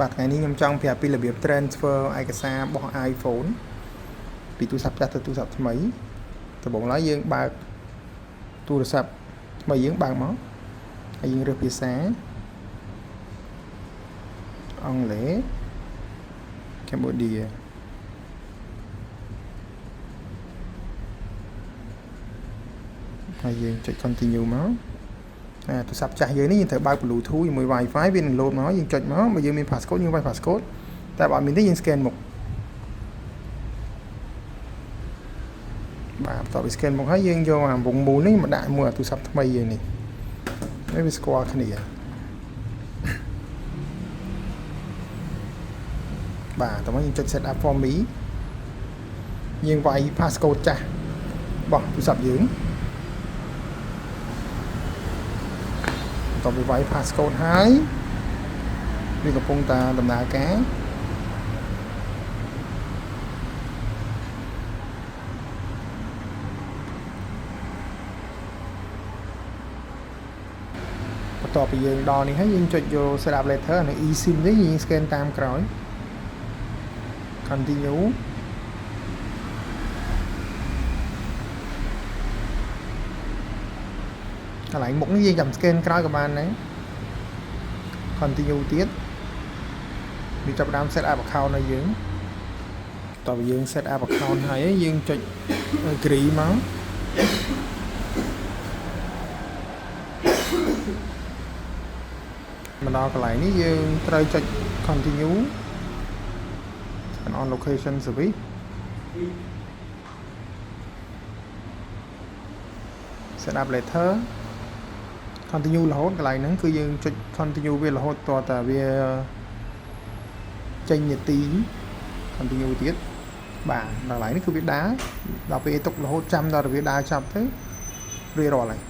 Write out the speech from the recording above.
បាទថ្ងៃនេះខ្ញុំចង់ប្រាប់ពីរបៀប transfer ឯកសាររបស់ iPhone ពីទូរស័ព្ទចាស់ទៅទូរស័ព្ទថ្មីដំបូងឡើយយើងបើកទូរស័ព្ទថ្មីយើងបើកមកហើយយើងរើសភាសាអង់គ្លេស Cambodia ហើយយើងចុច continue មកទូរស័ព្ទចាស់យើងនេះយើងត្រូវបើក Bluetooth ជាមួយ Wi-Fi វានឹង load មកយើងចុចមកបើយើងមាន passcode យើងវាយ passcode តែបើអត់មានទេយើង scan មុខបាទបន្ទាប់ពី scan មុខហើយយើងយកអាវងមូលនេះមកដាក់មួយទូរស័ព្ទថ្មីយើងនេះហើយវាស្គាល់គ្នាបាទតោះមកយើងចុច set up for me យើងវាយ passcode ចាស់របស់ទូរស័ព្ទយើងតបវាយ passcode ហើយវាកំពុងតែដំណើរការបន្ទាប់ពីយើងដល់នេះហើយយើងចុចយក set up later នៅ eSIM នេះយើង scan តាមក្រោយ continueកន្លែងមុខនេះយើងចាំ scan ក្រោយក៏បានដែរ continue ទៀតវាចាប់ផ្ដើម set up account ឲ្យយើងតើយើង set up account ហើយយើងចុច agree មកមកដល់កន្លែងនេះយើងត្រូវចុច continue turn on location service set up later continue រហូតកន្លែងហ្នឹងគឺយើងចុច continue វារហូតតតែវាចេញនាទី continue ទៀតបាទដល់កន្លែងនេះគឺវាដើរដល់ពេលទុករហូតចាំដល់វាដើរចប់ទៅរួចរាល់ហើយ